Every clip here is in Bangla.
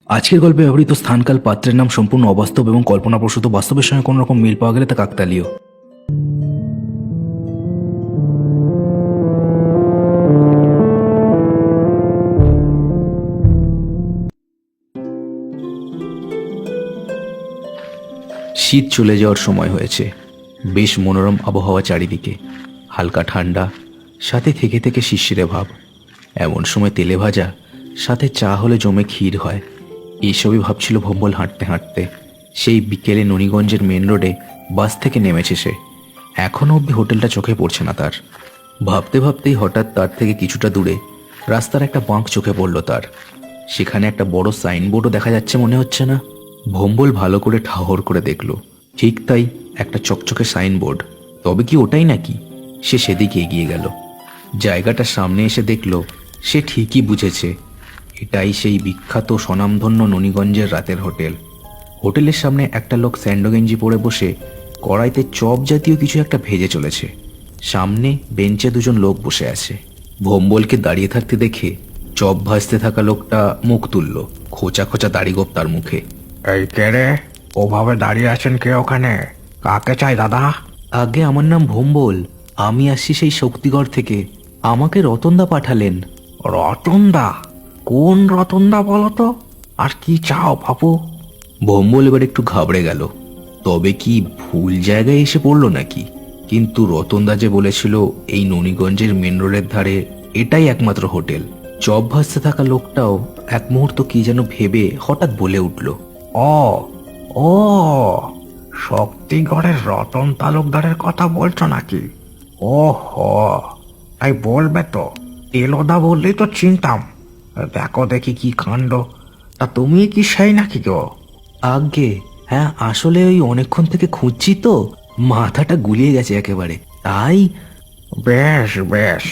আজকের গল্পে ব্যবহৃত স্থানকাল পাত্রের নাম সম্পূর্ণ অবাস্তব এবং কল্পনাপ্রসূত। বাস্তবের সঙ্গে কোনো রকম মিল পাওয়া গেলে তা কাকতালীয়। শীত চলে যাওয়ার সময় হয়েছে। বেশ মনোরম আবহাওয়া চারিদিকে, হালকা ঠান্ডা, সাথে থেকে থেকে শিশিরে ভাব। এমন সময় তেলে ভাজা সাথে চা হলে জমে ক্ষীর হয়। এইসবই ভাবছিল ভম্বল হাঁটতে হাঁটতে। সেই বিকেলে ননীগঞ্জের মেন রোডে বাস থেকে নেমেছে সে। এখনও অবধি হোটেলটা চোখে পড়ছে না তার। ভাবতে ভাবতেই হঠাৎ তার থেকে কিছুটা দূরে রাস্তার একটা বাঁক চোখে পড়ল তার। সেখানে একটা বড় সাইনবোর্ডও দেখা যাচ্ছে মনে হচ্ছে না? ভম্বল ভালো করে ঠাহর করে দেখল। ঠিক তাই, একটা চকচকে সাইনবোর্ড। তবে কি ওটাই নাকি? সে সেদিকে এগিয়ে গেল। জায়গাটা সামনে এসে দেখল সে ঠিকই বুঝেছে, এটাই সেই বিখ্যাত স্বনামধন্য ননীগঞ্জের রাতের হোটেল। হোটেলের সামনে একটা লোক স্যান্ডো গেঞ্জি পরে বসে কড়াইতে চপ জাতীয় কিছু একটা ভেজে চলেছে। সামনে বেঞ্চে দুজন লোক বসে আছে। ভম্বলকে দাঁড়িয়ে থাকতে দেখে চপ ভাজতে থাকা লোকটা মুখ তুলল। খোঁচা খোঁচা দাড়িগোপ তার মুখে। এই কে রে? ওভাবে দাঁড়িয়ে আছেন কে ওখানে? কাকে চাই দাদা? আগে আমার নাম ভম্বল, আমি আসছি সেই শক্তিগড় থেকে। আমাকে রতনদা পাঠালেন। রতনদা? কোন রতনদা বলো তো? আর কি চাও বাবু? ভম্বল এবার একটু ঘাবড়ে গেল। তবে কি ভুল জায়গায় এসে পড়লো নাকি? কিন্তু রতনদা যে বলেছিল এই ননীগঞ্জের মেন রোডের ধারে এটাই একমাত্র হোটেল। চপ ভাজতে থাকা লোকটাও এক মুহূর্ত কি যেন ভেবে হঠাৎ বলে উঠল, ও ও শক্তিগড়ের রতন তালুকদারের কথা বলছো নাকি? ও হো, তাই বলবে তো। তেলোদা বললেই তো চিনতাম। দেখো দেখি কি কাণ্ড। তা তুমি কি সেই নাকি গো? আজ্ঞে হ্যাঁ, আসলে ওই অনেকক্ষণ থেকে খুঁজছি তো, মাথাটা গুলিয়ে গেছে একেবারে, তাই। বেশ বেশ,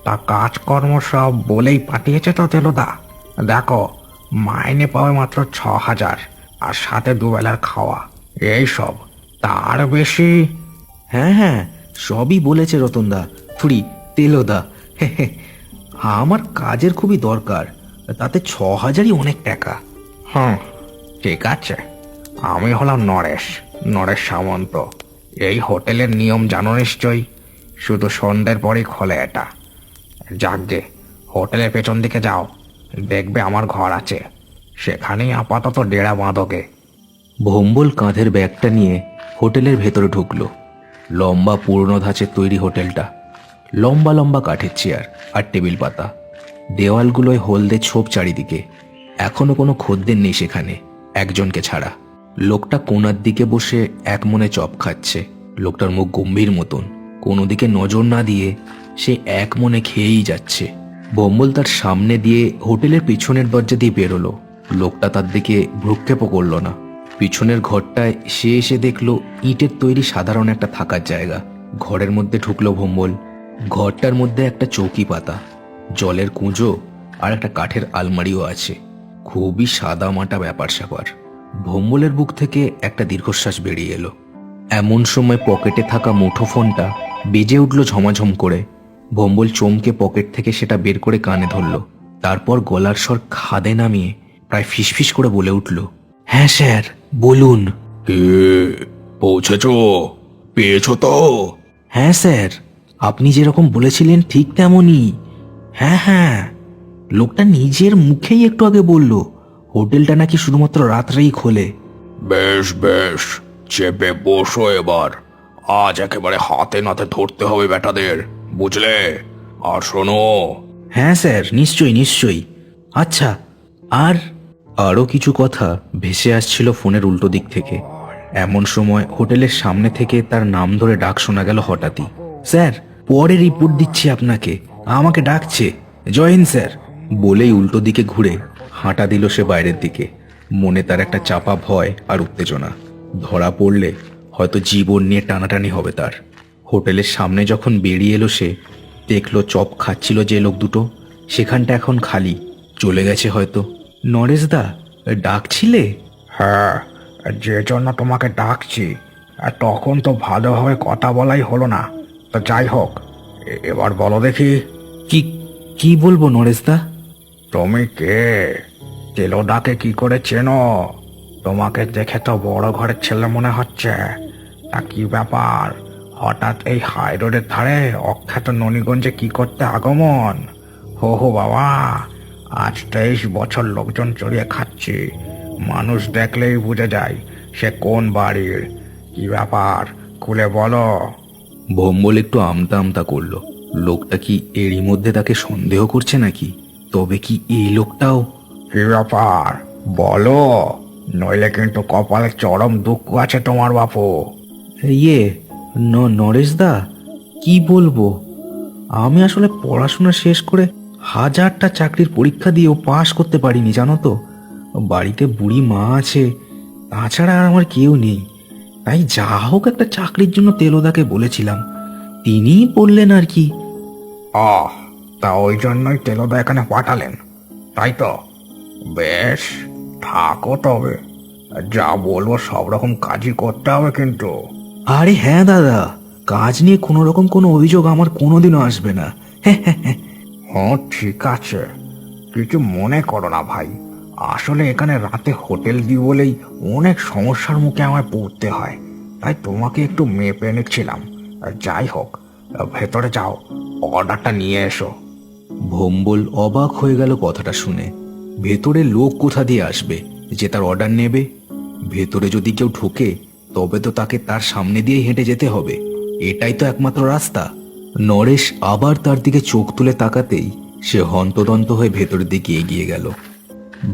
তা কাজকর্ম সব বলেই পাঠিয়েছে তো তেলোদা। দেখো, মাইনে পাবে মাত্র 6,000, আর সাথে দুবেলার খাওয়া, এই সব। তার বেশি? হ্যাঁ হ্যাঁ, সবই বলেছে রতনদা, থুড়ি তেলোদা। আমার কাজের খুবই দরকার, তাতে 6,000ই অনেক টাকা। হুম, ঠিক আছে। আমি হলাম নরেশ, নরেশ সামন্ত। এই হোটেলের নিয়ম জানো নিশ্চয়ই, শুধু সন্ধ্যের পরই খোলে এটা। যাকগে, হোটেলের পেছন দিকে যাও, দেখবে আমার ঘর আছে। সেখানেই আপাতত ডেরা বাঁধোগে। ভম্বল কাঁধের ব্যাগটা নিয়ে হোটেলের ভেতরে ঢুকলো। লম্বা পুরনো ধাঁচের তৈরি হোটেলটা। লম্বা লম্বা কাঠের চেয়ার আর টেবিল পাতা। দেওয়ালগুলোয় হলদে ছোপ চারিদিকে। এখনো কোনো খদ্দের নেই সেখানে, একজনকে ছাড়া। লোকটা কোণার দিকে বসে এক মনে চপ খাচ্ছে। লোকটার মুখ গম্ভীর মতন, কোনো দিকে নজর না দিয়ে সে এক মনে খেয়েই যাচ্ছে। ভম্বল তার সামনে দিয়ে হোটেলের পিছনের দরজা দিয়ে বেরোলো। লোকটা তার দিকে ভ্রুক্ষেপও করল না। পিছনের ঘরটায় সে এসে দেখলো ইটের তৈরি সাধারণ একটা থাকার জায়গা। ঘরের মধ্যে ঢুকলো ভম্বল। ঘরটার মধ্যে একটা চৌকি পাতা, জলের কুঁজো আর একটা কাঠের আলমারিও আছে। খুবই সাদা মাটা ব্যাপার স্যাপার। ভম্বলের বুক থেকে একটা দীর্ঘশ্বাস বেরিয়ে এলো। এমন সময় পকেটে থাকা মুঠোফোনটা বেজে উঠল ঝমাঝম করে। ভম্বল চমকে পকেট থেকে সেটা বের করে কানে ধরল। তারপর গলার স্বর খাদে নামিয়ে প্রায় ফিসফিস করে বলে উঠল, হ্যাঁ স্যার, বলুন। কে? পৌঁছেছ? পেয়েছো তো? হ্যাঁ স্যার, আপনি যেরকম বলেছিলেন ঠিক তেমনই। হ্যাঁ হ্যাঁ, লোকটা নিজের মুখেই একটু আগে বলল হোটেলটা নাকি শুধুমাত্র রাত্রেই খোলে। বেশ বেশ, চেপে বসো এবার। আজ একেবারে হাতে নাতে ধরতে হবে বেটাদের, বুঝলে? আর শোনো। হ্যাঁ স্যার, নিশ্চয়ই নিশ্চয়ই। আচ্ছা, আর আরও কিছু কথা ভেসে আসছিল ফোনের উল্টো দিক থেকে। এমন সময় হোটেলের সামনে থেকে তার নাম ধরে ডাক শোনা গেল হঠাৎই। স্যার, পরে রিপোর্ট দিচ্ছি আপনাকে, আমাকে ডাকছে। জয় হিন্দ স্যার। বলেই উল্টো দিকে ঘুরে হাঁটা দিল সে বাইরের দিকে। মনে তার একটা চাপা ভয় আর উত্তেজনা। ধরা পড়লে হয়তো জীবন নিয়ে টানাটানি হবে তার। হোটেলের সামনে যখন বেরিয়ে এলো সে, দেখলো চপ খাচ্ছিল যে লোক দুটো, সেখানটা এখন খালি, চলে গেছে হয়তো। নরেশদা, ডাকছিলে? হ্যাঁ, যে জন্য তোমাকে ডাকছি, আর তখন তো ভালোভাবে কথা বলাই হলো না। তো যাই হোক, এবার বলো দেখি। কি কি বলবো নরেশদা? তুমি কে? তেলোদাকে কি করে চেনো? তোমাকে দেখে তো বড় ঘরের ছেলে মনে হচ্ছে। তা কি ব্যাপার, হঠাৎ এই হাই রোডের ধারে অখ্যাত ননীগঞ্জে কি করতে আগমন? হো বাবা, আজ 23 বছর লোকজন চড়িয়ে খাচ্ছি, মানুষ দেখলেই বুঝে যায় সে কোন বাড়ির। কি ব্যাপার, খুলে বলো। ভম্বল একটু আমতা আমতা করলো। লোকটা কি এরই মধ্যে তাকে সন্দেহ করছে নাকি? তবে কি এই লোকটাও? কি ব্যাপার বলো, নইলে কিন্তু কপালে চরম দুঃখ আছে তোমার বাপু। ইয়ে নরেশ দা, কি বলবো, আমি আসলে পড়াশোনা শেষ করে হাজারটা চাকরির পরীক্ষা দিয়েও পাশ করতে পারিনি, জানো তো। বাড়িতে বুড়ি মা আছে, তাছাড়া আর আমার কেউ নেই। তাই যা হোক একটা চাকরির জন্য তেলোদাকে বলেছিলাম, তিনিই বললেন আর কি। আহ, তা ওই জন্যই তেলোদা এখানে পাঠালেন, তাই তো? বেশ, থাকো তবে। যা বলবো সব রকম কাজই করতে হবে কিন্তু। আরে হ্যাঁ দাদা, কাজ নিয়ে কোনো রকম কোনো অভিযোগ আমার কোনোদিনও আসবে না। হ্যাঁ ঠিক আছে, কিছু মনে করো না ভাই। আসলে এখানে রাতে হোটেল দিই বলেই অনেক সমস্যার মুখে আমায় পড়তে হয়, তাই তোমাকে একটু মেপে নিচ্ছিলাম। যাই হোক, ভেতরে যাও, অর্ডারটা নিয়ে এসো। ভম্বল অবাক হয়ে গেল কথাটা শুনে। ভেতরে লোক কোথা দিয়ে আসবে যে তার অর্ডার নেবে? ভেতরে যদি কেউ ঢোকে তবে তো তাকে তার সামনে দিয়ে হেঁটে যেতে হবে, এটাই তো একমাত্র রাস্তা। নরেশ আবার তার দিকে চোখ তুলে তাকাতেই সে হন্তদন্ত হয়ে ভেতরের দিকে এগিয়ে গেল।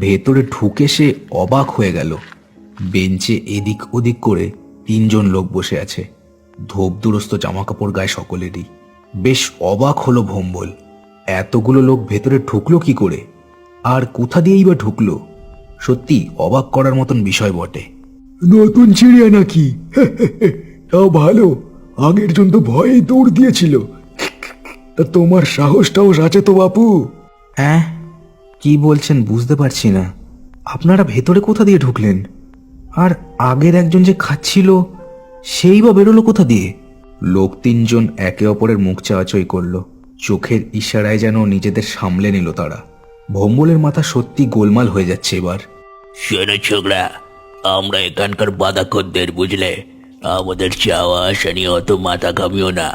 ভেতরে ঢুকে সে অবাক হয়ে গেল। বেঞ্চে এদিক ওদিক করে 3 জন লোক বসে আছে, ধোপ দুরস্ত জামাকাপড় গায়ে সকলেরই। বেশ অবাক হলো ভম্বল, এতগুলো লোক ভেতরে ঢুকলো কি করে, আর কোথা দিয়েই বা ঢুকলো? সত্যি অবাক করার মতন বিষয় বটে। নতুন চিড়িয়া নাকি? তাও ভালো, আগের জন তো ভয়েই দৌড় দিয়েছিল। তা তোমার সাহস টাহস আছে তো বাপু? হ্যাঁ, কি বলছেন বুঝতে পারছি না। আপনারা ভেতরে কোথা দিয়ে ঢুকলেন? আর আগের একজন যে খাচ্ছিল সেই বা বেরোলো কোথা দিয়ে? লোক 3 জন একে অপরের মুখ চাওয়াচই করলো, চোখের ইশারায় যেন নিজেদের সামলে নিল তারা। ভম্বলের মাথা সত্যি গোলমাল হয়ে যাচ্ছে এবার। শোনো ছোকরা, আমরা এখানকার বাঁধাখদ্দের, বুঝলে? আমাদের চাওয়া আসা নিয়ে অত মাথা ঘামিও না।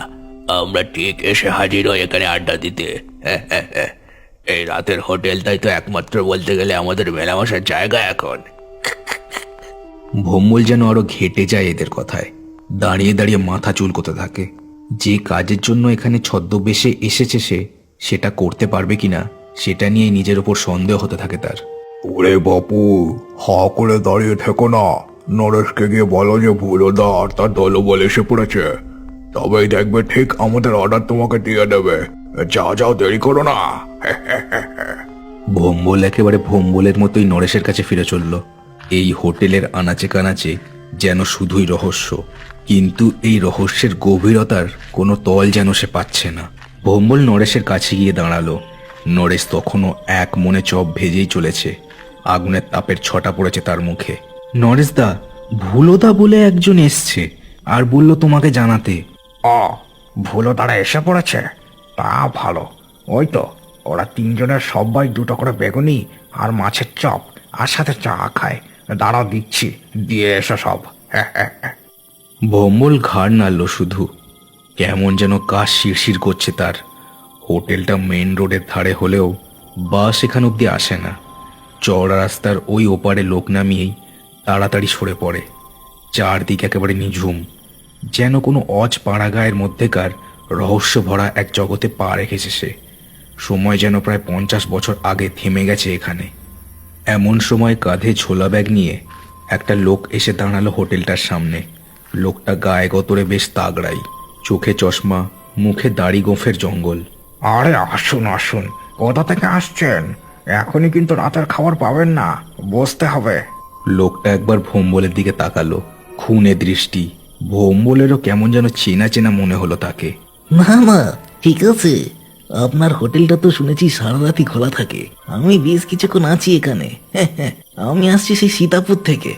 আমরা ঠিক এসে হাজির হই এখানে আড্ডা দিতে। এই রাতের হোটেলটাই তো একমাত্র বলতে গেলে আমাদের মেলামেশার জায়গা এখন। ভম্বল যেন আরো ঘেটে যায় এদের কথায়, দাঁড়িয়ে দাঁড়িয়ে মাথা চুলকোতে থাকে। যে কাজের জন্য এখানে ছদ্মবেশে এসেছে সে, সেটা করতে পারবে কিনা সেটা নিয়ে নিজের উপর সন্দেহ হতে থাকে তার। ওরে বাপু, হা করে দাঁড়িয়ে থেকো না। নরেশকে গিয়ে বলো যে ভুলোদা আর তার দলবল এসে পড়েছে, তবেই দেখবে ঠিক আমাদের অর্ডার তোমাকে দিয়ে দেবে। যাও দেরি করো না। ভম্বল একেবারে ভম্বলের মতোই নরেশের কাছে ফিরে চলল। এই হোটেলের আনাচে কানাচে যেন শুধুই রহস্য, কিন্তু এই রহস্যের গভীরতার কোনো তল যেন সে পাচ্ছে না। ভম্বল নরেশের কাছে গিয়ে দাঁড়ালো। নরেশ তখনও এক মনে চপ ভেজেই চলেছে, আগুনের তাপের ছটা পড়েছে তার মুখে। নরেশ দা, ভুলোদা বলে একজন এসছে আর বলল তোমাকে জানাতে। ভুলো তারা এসে পড়েছে, তা ভালো। ওই তো, ওরা 3 জনের সবাই 2টো করে বেগুনি আর মাছের চপ আর সাথে চা খায়। দাঁড়াও দিচ্ছি, দিয়ে এসো সব। ভম্বল ঘাড় নাড়ল শুধু, কেমন যেন গা শিরশির করছে তার। হোটেলটা মেইন রোডের ধারে হলেও বাস এখান অব্দি আসে না। চওড়া রাস্তার ওই ওপারে লোক নামিয়েই তাড়াতাড়ি সরে পড়ে। চারদিক একেবারে নিঝুম, যেন কোনো অজ পাড়া গায়ের মধ্যেকার রহস্য ভরা এক জগতে পা রেখেছে সে। সময় যেন প্রায় 50 বছর আগে থেমে গেছে এখানে। এমন সময় কাঁধে ঝোলা ব্যাগ নিয়ে একটা লোক এসে দাঁড়ালো হোটেলটার সামনে। লোকটা গায়ে গতরে বেশ তাগড়াই, চোখে চশমা, মুখে দাড়ি গোঁফের জঙ্গল। আরে আসুন আসুন, কোথা থেকে আসছেন? এখনই কিন্তু রাতের খাবার পাবেন না, বসতে হবে। লোকটা একবার ভম্বলের দিকে তাকালো, খুনে দৃষ্টি। ভম্বলেরও কেমন যেন চেনা চেনা মনে হলো তাকে। না, ঠিক আছে। আপনার হোটেলটা তো শুনেছি সারা রাতই খোলা থাকে। আমি বেশ কিছুক্ষণ আছি এখানে। আমি আসছি সেই সীতাপুর থেকে।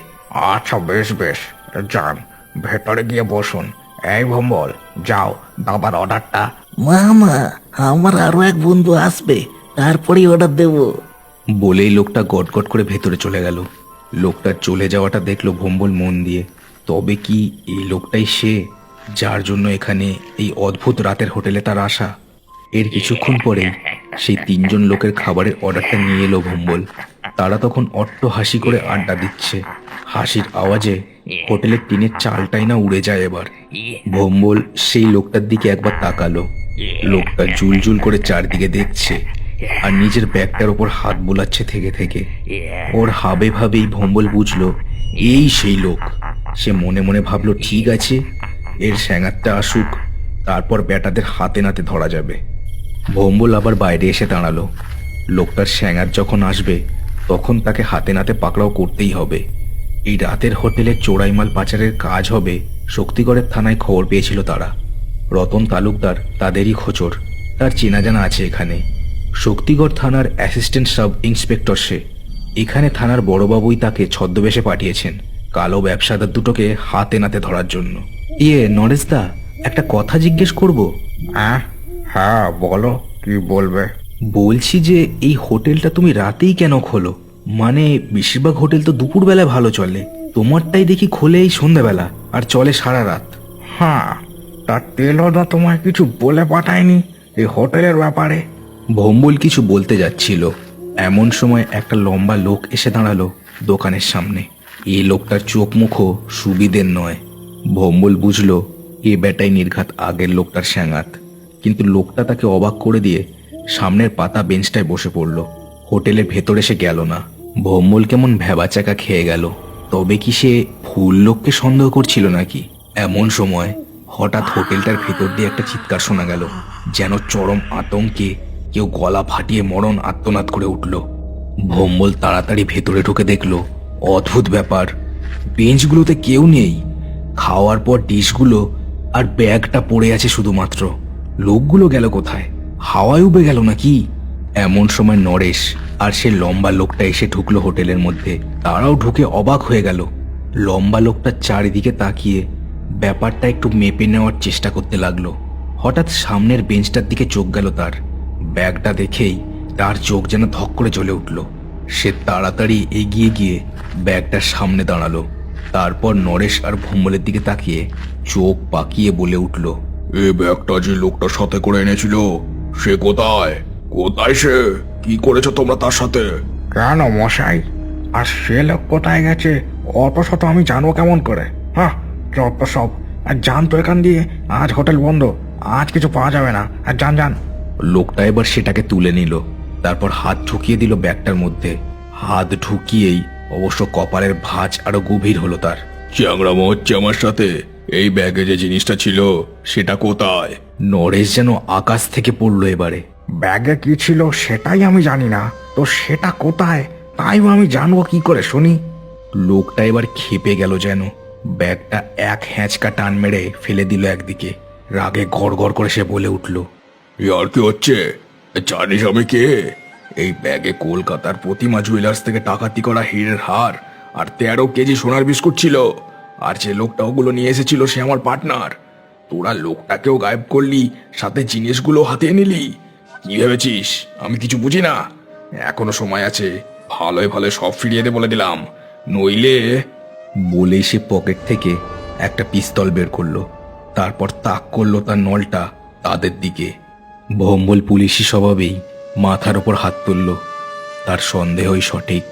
আচ্ছা বেশ বেশ, যান ভেতরে গিয়ে বসুন। এই ভম্বল, যাও দাবার অর্ডারটা। মা, আমার আরো এক বন্ধু আসবে, তারপরেই অর্ডার দেব। বলেই লোকটা গটগট করে ভেতরে চলে গেল। লোকটার চলে যাওয়াটা দেখলো ভম্বল মন দিয়ে। তবে কি এই লোকটাই সে, যার জন্য এখানে এই অদ্ভুত রাতের হোটেলে তার আসা? এর কিছুক্ষণ পরেই সেই 3 জন লোকের খাবারের অর্ডারটা নিয়ে এলো ভম্বল। তারা তখন অট্ট হাসি করে আড্ডা দিচ্ছে। হাসির আওয়াজে হোটেলের টিনের চালটাই না উড়ে যায়। এবার ভম্বল সেই লোকটার দিকে একবার তাকালো। লোকটা জুলজুল করে চারদিকে দেখছে আর নিজের ব্যাগটার ওপর হাত বোলাচ্ছে থেকে থেকে। ওর হাবে ভাবেই ভম্বল বুঝলো এই সেই লোক। সে মনে মনে ভাবলো, ঠিক আছে, এর স্যাঙারটা আসুক, তারপর ব্যাটাদের হাতে নাতে ধরা যাবে। ভম্বল আবার বাইরে এসে দাঁড়ালো। লোকটার স্যাঙার যখন আসবে তখন তাকে হাতে নাতে পাকড়াও করতেই হবে। এই রাতের হোটেলে চোরাইমাল পাচারের কাজ হবে শক্তিগড়ের থানায় খবর পেয়েছিল তারা। রতন তালুকদার তাদেরই খোঁচর, তার চেনা জানা আছে এখানে। শক্তিগড় থানার অ্যাসিস্ট্যান্ট সাব ইন্সপেক্টর সে। এখানে থানার বড়বাবুই তাকে ছদ্মবেশে পাঠিয়েছেন কালো ব্যবসাদার দুটোকে হাতে নাতে ধরার জন্য। নরেশদা, একটা কথা জিজ্ঞেস করব? হ্যাঁ বলো, কি বলবে? বলছি যে এই হোটেলটা তুমি রাতেই কেন খোলো? মানে বেশিরভাগ হোটেল তো দুপুরবেলা ভালো চলে, তোমারটাই দেখি খোলে এই সন্ধ্যাবেলা আর চলে সারা রাত। হ্যাঁ, তার তেলদা তোমায় কিছু বলে পাঠায়নি এই হোটেলের ব্যাপারে? ভম্বল কিছু বলতে যাচ্ছিল, এমন সময় একটা লম্বা লোক এসে দাঁড়ালো দোকানের সামনে। এই লোকটার চোখ মুখও সুবিধের নয়। ভম্বল বুঝলো এ বেটাই নির্ঘাত আগের লোকটার স্যাঙাত। কিন্তু লোকটা তাকে অবাক করে দিয়ে সামনের পাতা বেঞ্চটায় বসে পড়ল। হোটেলের ভেতরে সে গেল না। ভম্বল কেমন ভ্যাবাচাকা খেয়ে গেল। তবে কি সে ফুল লোককে সন্দেহ করছিল নাকি? এমন সময় হঠাৎ হোটেলটার ভেতর দিয়ে একটা চিৎকার শোনা গেল, যেন চরম আতঙ্কে কেউ গলা ফাটিয়ে মরণ আত্মনাদ করে উঠল। ভম্বল তাড়াতাড়ি ভেতরে ঢুকে দেখলো অদ্ভুত ব্যাপার, বেঞ্চগুলোতে কেউ নেই। খাওয়ার পর ডিশগুলো আর ব্যাগটা পড়ে আছে শুধুমাত্র। লোকগুলো গেল কোথায়? হাওয়ায় উবে গেল নাকি? এমন সময় নরেশ আর সে লম্বা লোকটা এসে ঢুকলো হোটেলের মধ্যে। তারাও ঢুকে অবাক হয়ে গেল। লম্বা লোকটা চারিদিকে তাকিয়ে ব্যাপারটা একটু মেপে নেওয়ার চেষ্টা করতে লাগলো। হঠাৎ সামনের বেঞ্চটার দিকে চোখ গেল তার। ব্যাগটা দেখেই তার চোখ যেন ধক করে জ্বলে উঠল। সে তাড়াতাড়ি এগিয়ে গিয়ে ব্যাগটার সামনে দাঁড়ালো। তারপর নরেশ আর ভম্বলের দিকে তাকিয়ে চোখ পাকিয়ে বলে উঠল, এই ব্যাগটা যে লোকটার সাথে করে এনেছিল সে কোথায়? কোথায় সে? কি করেছো তোমরা তার সাথে? কেন মশাই, আর সে লোক কোথায় গেছে অত শত আমি জানবো কেমন করে? হ্যাঁ, যত সব। আর যান তো এখান দিয়ে, আজ হোটেল বন্ধ, আজ কিছু পাওয়া যাবে না। আর যান যান। লোকটা এবার সেটাকে তুলে নিল। তারপর হাত ঢুকিয়ে দিল ব্যাগটার মধ্যে। হাত ঢুকিয়েই অবশ্য কপালের ভাঁজ আরো গভীর হলো তার। চ্যাংরামো হচ্ছে আমার সাথে। এই ব্যাগে যে জিনিসটা ছিল সেটা কোথায়? নরেশ যেন আকাশ থেকে পড়লো এবারে। ব্যাগে কি ছিল সেটাই আমি জানি না, তো সেটা কোথায় তাই আমি জানবো কি করে শুনি? লোকটা এবার খেপে গেল যেন। ব্যাগটা এক হ্যাঁচকা টান মেরে ফেলে দিল একদিকে। রাগে গড়গড় করে সে বলে উঠল, আর কি হচ্ছে? জানিস আমি কে? এই ব্যাগে কলকাতার প্রতিমা জুয়েলার্স থেকে ডাকাতি করা হীরের হার আর 13 কেজি সোনার বিস্কুট ছিল। আর যে লোকটা ওগুলো নিয়ে এসেছিল সে আমার পার্টনার। তোরা লোকটাকেও গায়েব করলি, সাথে জিনিসগুলো হাতিয়ে নিলি। কি ভেবেছিস আমি কিছু বুঝি না? এখনো সময় আছে, ভালোই ভালো সব ফিরিয়ে দে বলে দিলাম, নইলে। বলেই সে পকেট থেকে একটা পিস্তল বের করলো। তারপর তাক করলো তার নলটা তাদের দিকে। ভম্বল পুলিশি স্বভাবেই মাথার ওপর হাত তুলল। তার সন্দেহই সঠিক,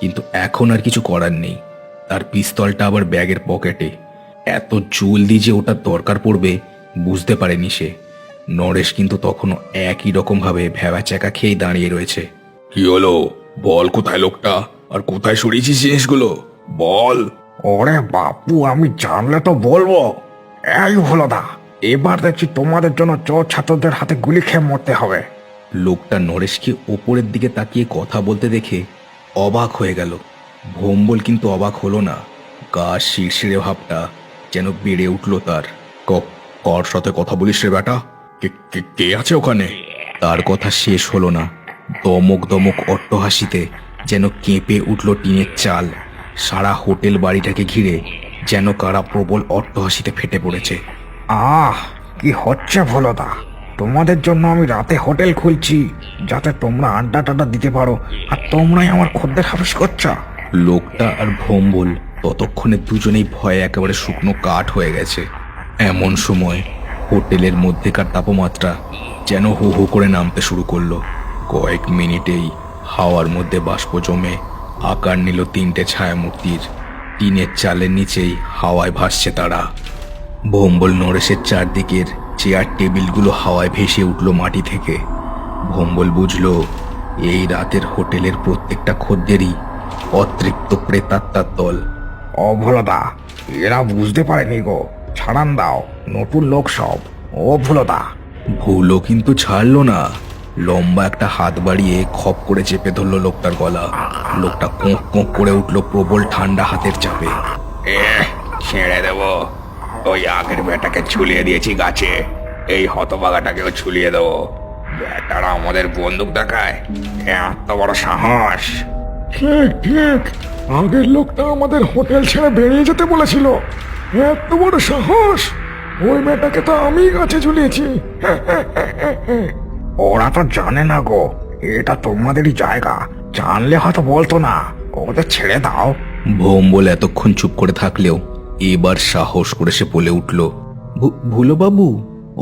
কিন্তু এখন আর কিছু করার নেই। তার পিস্তলটা আবার ব্যাগের পকেটে। এত জলদি যে ওটার দরকার পড়বে বুঝতে পারেনি সে। নরেশ কিন্তু তখনও একই রকম ভাবে ভ্যাবাচ্যাকা খেয়ে দাঁড়িয়ে রয়েছে। কি হলো? বল, কোথায় লোকটা আর কোথায় সরিয়েছিস জিনিসগুলো? বল। ওরে বাপু, আমি জানলে তো বলবো। এই ভোলাদা, এবার দেখছি তোমাদের জন্য চোর ছাত্রদের হাতে গুলি খেয়ে মরতে হবে। লোকটা নরেশকে ওপরের দিকে তাকিয়ে কথা বলতে দেখে অবাক হয়ে গেল। ভম্বল কিন্তু অবাক হলো না। গা শিরশিরে ভাবটা যেন বেড়ে উঠল তার। কার সাথে কথা বলিস রে বেটা? কে আছে ওখানে? তার কথা শেষ হলো না। দমক দমক অট্টহাসিতে যেন কেঁপে উঠল টিনের চাল। সারা হোটেল বাড়িটাকে ঘিরে যেন কারা প্রবল অট্টহাসিতে ফেটে পড়েছে। কি হচ্ছে ভোলাদা? তোমাদের জন্য আমি রাতে হোটেল খুলছি, যাতে তোমরা আড্ডা টাড্ডা দিতে পারো, আর তোমরাই আমার খদ্দের হাফিস করছো। লোকটা আর ভোম্বল ততক্ষণে দুজনেই ভয়ে একেবারে শুকনো কাঠ হয়ে গেছে। এমন সময় হোটেলের মধ্যেকার তাপমাত্রা যেন হু হু করে নামতে শুরু করলো। কয়েক মিনিটেই হাওয়ার মধ্যে বাষ্প জমে আকার নিল তিনটে ছায়ামূর্তির। টিনের চালের নিচেই হাওয়ায় ভাসছে তারা। ভোম্বল নরেশের চারদিকের চেয়ার টেবিলগুলো হাওয়ায় ভেসে উঠল মাটি থেকে। ভোম্বল বুঝলো এই রাতের হোটেলের প্রত্যেকটা খদ্দেরই অতৃপ্ত প্রেতাত্মার দল। অভুলদা, এরা বুঝতে পারেনি গো, ছাড়ান দাও, নতুন লোক সব। অভুলদা। ভুলও কিন্তু ছাড়লো না। লম্বা একটা হাত বাড়িয়ে খপ করে চেপে ধরলো লোকটার গলা। লোকটা কোঁক কোঁক করে উঠলো প্রবল ঠান্ডা হাতের চাপে। ছেড়ে দেব, ওই আগের বেটাকে ঝুলিয়ে দিয়েছি গাছে, এই হতবাগাটাকেও ঝুলিয়ে দেবো। বেটারা আমাদের বন্দুক দেখায়, এত বড় সাহস! ঠিক ঠিক, আগের লোকটা আমাদের হোটেল ছেড়ে বেরিয়ে যেতে বলেছিল। এত বড় সাহস! ওই মেয়েটাকে তো আমি গাছে ঝুলিয়েছি। ওরা তো জানে না গো, এটা তোমাদেরই জায়গা, জানলে হয়তো বলতো না। ওদের ছেড়ে দাও। ভোম্বল এতক্ষণ চুপ করে থাকলেও এবার সাহস করে সে বলে উঠল, ভুলো বাবু,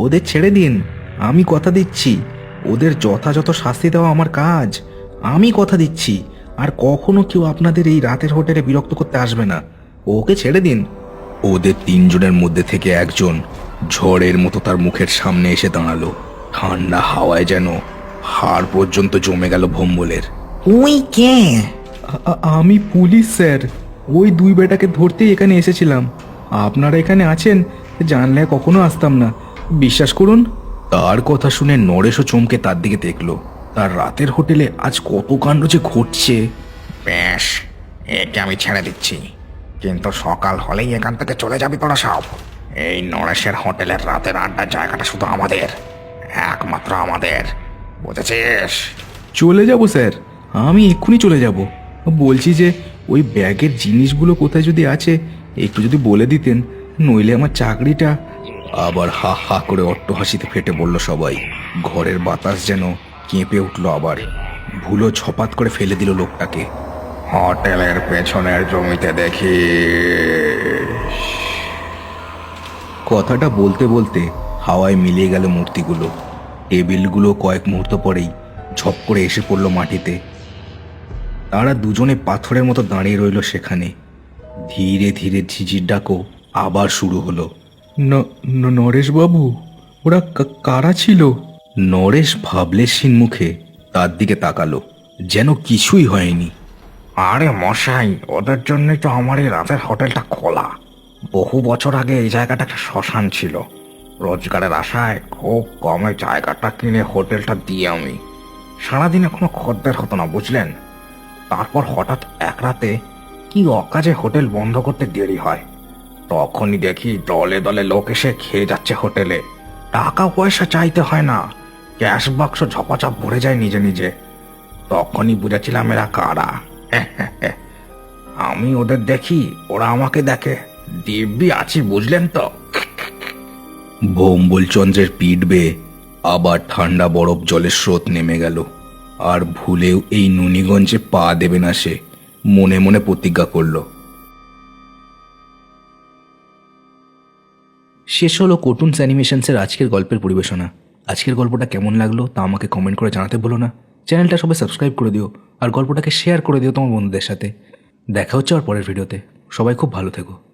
ওদের ছেড়ে দিন। আমি কথা দিচ্ছি, ওদের যথাযথ শাস্তি দেওয়া আমার কাজ। আমি কথা দিচ্ছি, আর কখনো কেউ আপনাদের এই রাতের হোটেলে বিরক্ত করতে আসবে না। ওকে ছেড়ে দিন। ওদের তিনজনের মধ্যে থেকে একজন ঝড়ের মতো তার মুখের সামনে এসে দাঁড়ালো। ঠান্ডা হাওয়ায় যেন হাড় পর্যন্ত জমে গেল ভোম্বলের। তুই কে? আমি পুলিশ স্যার, ওই দুই বেটাকে ধরতেই এখানে এসেছিলাম। আপনারা এখানে আছেন জানলে কখনো আসতাম না, বিশ্বাস করুন। তার কথা শুনে নরেশও চমকে তার দিকে দেখলো। তার রাতের হোটেলে আজ কত কাণ্ড যে ঘটছে। বেশ, একে আমি ছেড়ে দিচ্ছি, কিন্তু সকাল হলেই এখান থেকে চলে যাবি তোরা সব। এই নরেশের হোটেলের রাতের আড্ডার জায়গাটা শুধু আমাদের, একমাত্র আমাদের, বুঝেছিস? চলে যাব স্যার, আমি এক্ষুনি চলে যাব। বলছি যে ওই ব্যাগের জিনিসগুলো কোথায় যদি আছে একটু যদি বলে দিতেন, নইলে আমার চাকরিটা। আবার হা হা করে অট্টহাসিতে ফেটে বলল সবাই। ঘরের বাতাস যেন কেঁপে উঠল আবার। ভুলো ছপাত করে ফেলে দিল লোকটাকে। হোটেলের পেছনের জমিতে দেখি। কথাটা বলতে বলতে হাওয়ায় মিলিয়ে গেল মূর্তিগুলো। টেবিলগুলো কয়েক মুহূর্ত পরেই ঝপ করে এসে পড়ল মাটিতে। তারা দুজনে পাথরের মতো দাঁড়িয়ে রইল সেখানে। ধীরে ধীরে ঝিঝির ডাকও আবার শুরু হলো। নরেশবাবু, ওরা কারা ছিল? নরেশ ভাবলেশহীন মুখে তার দিকে তাকালো, যেন কিছুই হয়নি। আরে মশাই, ওদের জন্যই তো আমার এই রাতের হোটেলটা খোলা। বহু বছর আগে এই জায়গাটা একটা শ্মশান ছিল। রোজগারের আশায় খুব কমে জায়গাটা কিনে হোটেলটা দিয়ে আমি। সারাদিনে কোনো খদ্দের হতো না, বুঝলেন। তারপর হঠাৎ এক রাতে কি অকাজে হোটেল বন্ধ করতে দেরি হয়। তখনই দেখি দলে দলে লোক এসে খেয়ে যাচ্ছে হোটেলে। টাকা পয়সা চাইতে হয় না, ক্যাশ বাক্স ঝপাঝপ ভরে যায় নিজে নিজে। তখনই বুঝেছিলাম এরা কারা। আমি ওদের দেখি, ওরা আমাকে দেখে। দিব্যি আছি, বুঝলেন তো। ভোম্বল চন্দ্রের পিঠ বেয়ে আবার ঠান্ডা বরফ জলের স্রোত নেমে গেল। আর ভুলেও এই নুনিগঞ্জে পা দেবে না সে, মনে মনে প্রতিজ্ঞা করল। শেষ হলো কার্টুনস অ্যানিমেশনসের আজকের গল্পের পরিবেশনা। আজকের গল্পটা কেমন লাগলো তা আমাকে কমেন্ট করে জানাতে ভুলো না। চ্যানেলটা সবাই সাবস্ক্রাইব করে দিও, আর গল্পটাকে শেয়ার করে দিও তোমার বন্ধুদের সাথে। দেখা হচ্ছে আর পরের ভিডিওতে। সবাই খুব ভালো থেকো।